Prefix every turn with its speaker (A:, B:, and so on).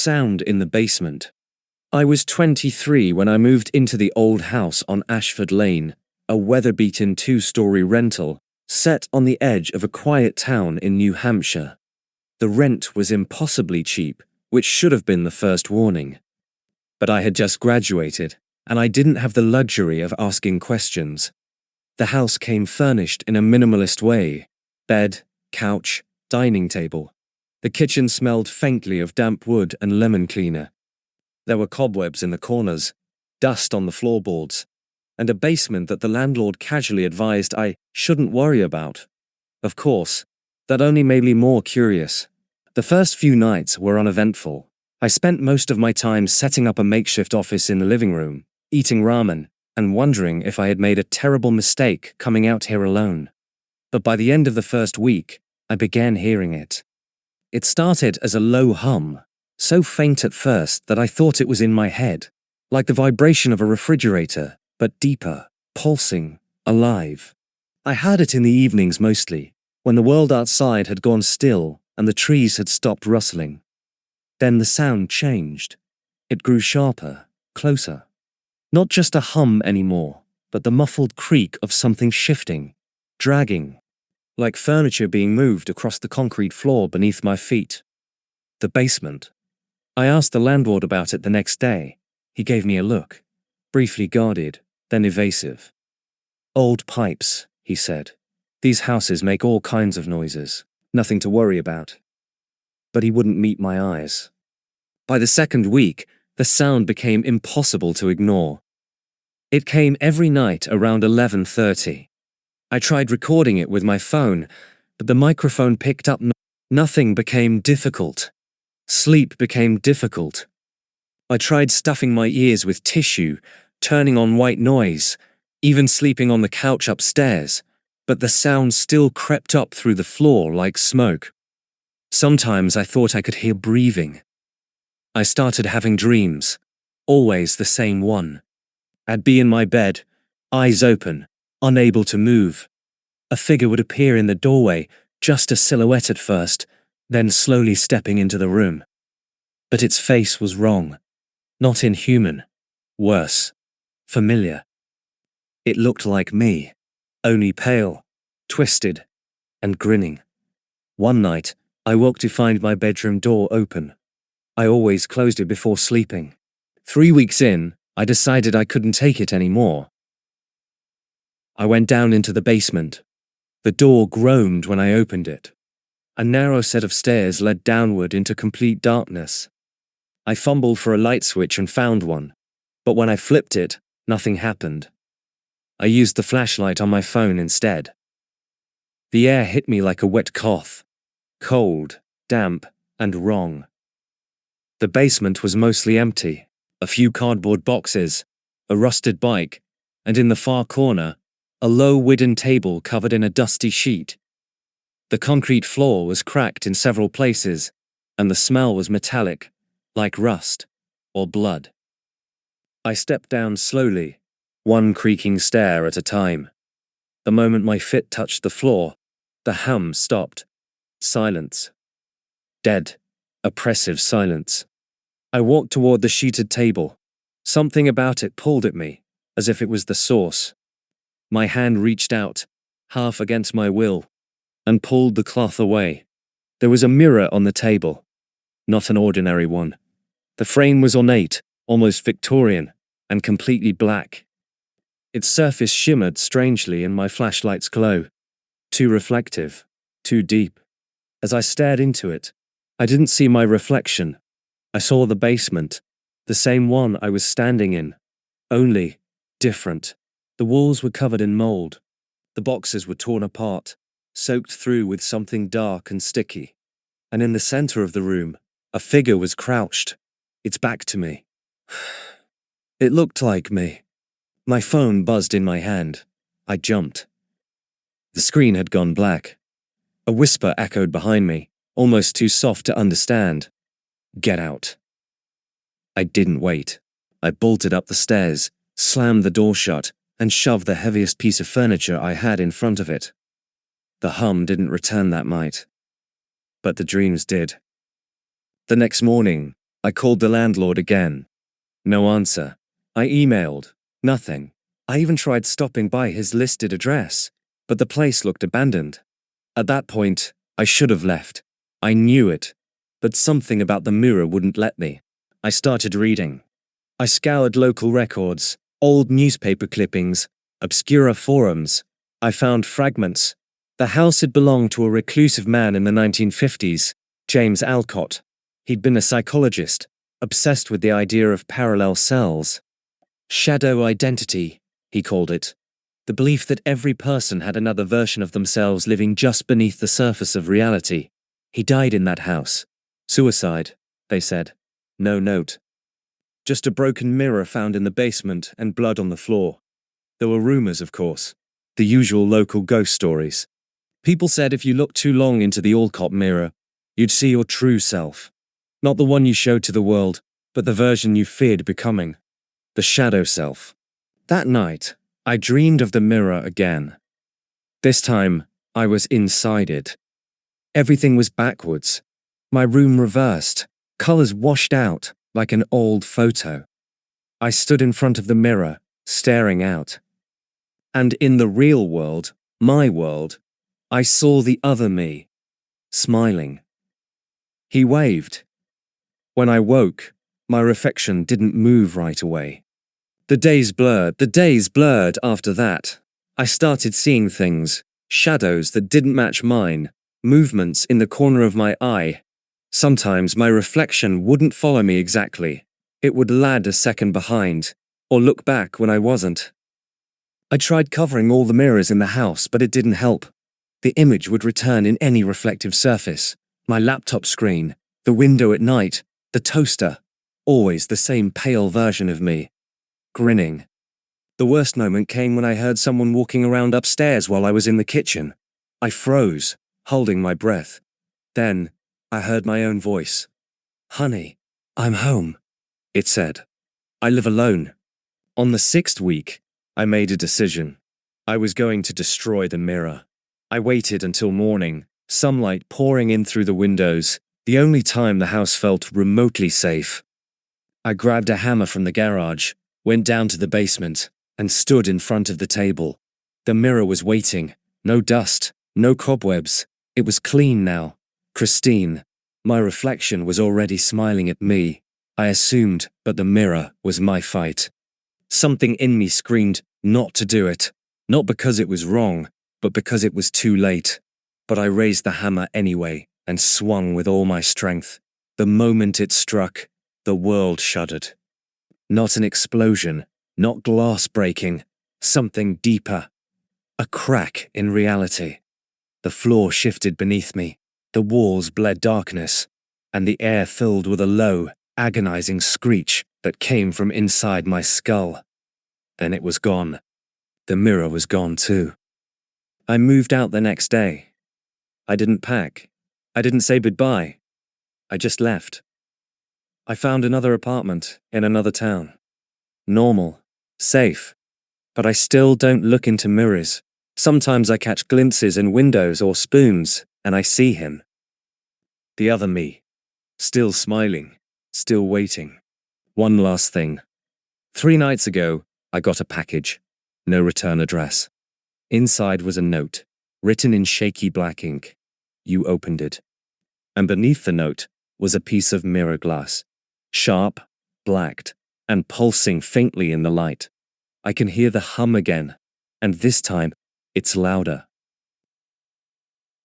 A: sound in the basement. I was 23 when I moved into the old house on Ashford Lane, a weather-beaten 2-story rental set on the edge of a quiet town in New Hampshire. The rent was impossibly cheap, which should have been the first warning. But I had just graduated, and I didn't have the luxury of asking questions. The house came furnished in a minimalist way: bed, couch, dining table. The kitchen smelled faintly of damp wood and lemon cleaner. There were cobwebs in the corners, dust on the floorboards, and a basement that the landlord casually advised I shouldn't worry about. Of course, that only made me more curious. The first few nights were uneventful. I spent most of my time setting up a makeshift office in the living room, eating ramen, and wondering if I had made a terrible mistake coming out here alone. But by the end of the first week, I began hearing it. It started as a low hum, so faint at first that I thought it was in my head, like the vibration of a refrigerator, but deeper, pulsing, alive. I heard it in the evenings mostly, when the world outside had gone still and the trees had stopped rustling. Then the sound changed. It grew sharper, closer. Not just a hum anymore, but the muffled creak of something shifting, dragging, like furniture being moved across the concrete floor beneath my feet. The basement. I asked the landlord about it the next day. He gave me a look, briefly guarded, then evasive. "Old pipes," he said. "These houses make all kinds of noises. Nothing to worry about." But he wouldn't meet my eyes. By the second week, the sound became impossible to ignore. It came every night around 11:30. I tried recording it with my phone, but the microphone picked up nothing. Became difficult. Sleep became difficult. I tried stuffing my ears with tissue, turning on white noise, even sleeping on the couch upstairs, but the sound still crept up through the floor like smoke. Sometimes I thought I could hear breathing. I started having dreams, always the same one. I'd be in my bed, eyes open, unable to move. A figure would appear in the doorway, just a silhouette at first, then slowly stepping into the room. But its face was wrong. Not inhuman. Worse. Familiar. It looked like me, only pale, twisted, and grinning. One night, I woke to find my bedroom door open. I always closed it before sleeping. 3 weeks in, I decided I couldn't take it anymore. I went down into the basement. The door groaned when I opened it. A narrow set of stairs led downward into complete darkness. I fumbled for a light switch and found one, but when I flipped it, nothing happened. I used the flashlight on my phone instead. The air hit me like a wet cloth. Cold, damp, and wrong. The basement was mostly empty. A few cardboard boxes, a rusted bike, and in the far corner, a low wooden table covered in a dusty sheet. The concrete floor was cracked in several places, and the smell was metallic, like rust or blood. I stepped down slowly, one creaking stair at a time. The moment my foot touched the floor, the hum stopped. Silence. Dead, oppressive silence. I walked toward the sheeted table. Something about it pulled at me, as if it was the source. My hand reached out, half against my will, and pulled the cloth away. There was a mirror on the table. Not an ordinary one. The frame was ornate, almost Victorian, and completely black. Its surface shimmered strangely in my flashlight's glow. Too reflective, too deep. As I stared into it, I didn't see my reflection. I saw the basement, the same one I was standing in, only different. The walls were covered in mold. The boxes were torn apart, soaked through with something dark and sticky. And in the center of the room, a figure was crouched, its back to me. It looked like me. My phone buzzed in my hand. I jumped. The screen had gone black. A whisper echoed behind me, almost too soft to understand. "Get out." I didn't wait. I bolted up the stairs, slammed the door shut, and shoved the heaviest piece of furniture I had in front of it. The hum didn't return that night. But the dreams did. The next morning, I called the landlord again. No answer. I emailed. Nothing. I even tried stopping by his listed address, but the place looked abandoned. At that point, I should have left. I knew it, but something about the mirror wouldn't let me. I started reading. I scoured local records, old newspaper clippings, obscure forums. I found fragments. The house had belonged to a reclusive man in the 1950s, James Alcott. He'd been a psychologist, obsessed with the idea of parallel cells. Shadow identity, he called it. The belief that every person had another version of themselves living just beneath the surface of reality. He died in that house. Suicide, they said. No note. Just a broken mirror found in the basement and blood on the floor. There were rumors, of course. The usual local ghost stories. People said if you looked too long into the Alcott mirror, you'd see your true self. Not the one you showed to the world, but the version you feared becoming. The shadow self. That night, I dreamed of the mirror again. This time, I was inside it. Everything was backwards. My room reversed, colors washed out like an old photo. I stood in front of the mirror, staring out. And in the real world, my world, I saw the other me, smiling. He waved. When I woke, my reflection didn't move right away. The days blurred after that. I started seeing things, shadows that didn't match mine, movements in the corner of my eye. Sometimes my reflection wouldn't follow me exactly. It would lag a second behind, or look back when I wasn't. I tried covering all the mirrors in the house, but it didn't help. The image would return in any reflective surface. My laptop screen, the window at night, the toaster. Always the same pale version of me. Grinning. The worst moment came when I heard someone walking around upstairs while I was in the kitchen. I froze, holding my breath. Then, I heard my own voice. "Honey, I'm home," it said. "I live alone." On the 6th week, I made a decision. I was going to destroy the mirror. I waited until morning, sunlight pouring in through the windows, the only time the house felt remotely safe. I grabbed a hammer from the garage, went down to the basement, and stood in front of the table. The mirror was waiting. No dust, no cobwebs. It was clean now, pristine. My reflection was already smiling at me. I assumed, but the mirror was my fight. Something in me screamed not to do it, not because it was wrong, but because it was too late. But I raised the hammer anyway and swung with all my strength. The moment it struck, the world shuddered. Not an explosion, not glass breaking, something deeper. A crack in reality. The floor shifted beneath me, the walls bled darkness, and the air filled with a low, agonizing screech that came from inside my skull. Then it was gone. The mirror was gone too. I moved out the next day. I didn't pack. I didn't say goodbye. I just left. I found another apartment in another town. Normal, safe, but I still don't look into mirrors. Sometimes I catch glimpses in windows or spoons, and I see him. The other me. Still smiling, still waiting. One last thing. 3 nights ago, I got a package. No return address. Inside was a note, written in shaky black ink. You opened it. And beneath the note was a piece of mirror glass. Sharp, blacked, and pulsing faintly in the light. I can hear the hum again, and this time, it's louder.